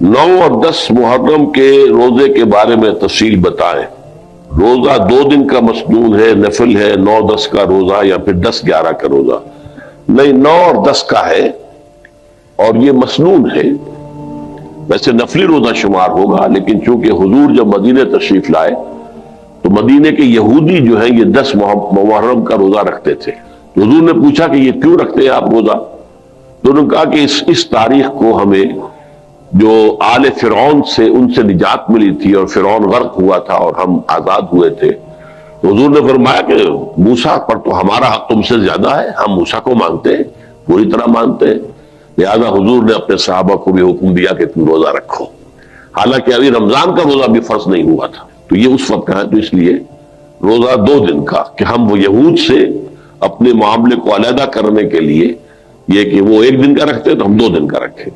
9 اور 10 محرم کے روزے کے بارے میں تفصیل بتائیں۔ روزہ 2 دن کا مسنون ہے، نفل ہے، 9-10 کا روزہ یا پھر 10-11 کا روزہ؟ نہیں، 9 اور 10 کا ہے اور یہ مسنون ہے۔ ویسے نفلی روزہ شمار ہوگا، لیکن چونکہ حضور جب مدینہ تشریف لائے تو مدینہ کے یہودی جو ہیں یہ 10 محرم کا روزہ رکھتے تھے۔ تو حضور نے پوچھا کہ یہ کیوں رکھتے ہیں آپ روزہ؟ تو انہوں نے کہا کہ اس تاریخ کو ہمیں جو آل فرعون سے ان سے نجات ملی تھی اور فرعون غرق ہوا تھا اور ہم آزاد ہوئے تھے، تو حضور نے فرمایا کہ موسیٰ پر تو ہمارا حق تم سے زیادہ ہے، ہم موسیٰ کو مانتے ہیں، پوری طرح مانتے ہیں، لہذا حضور نے اپنے صحابہ کو بھی حکم دیا کہ تم روزہ رکھو، حالانکہ ابھی رمضان کا روزہ بھی فرض نہیں ہوا تھا۔ تو یہ اس وقت کا ہے، تو اس لیے روزہ 2 دن کا کہ ہم وہ یہود سے اپنے معاملے کو علیحدہ کرنے کے لیے یہ کہ وہ 1 دن کا رکھتے تو ہم 2 دن کا رکھیں۔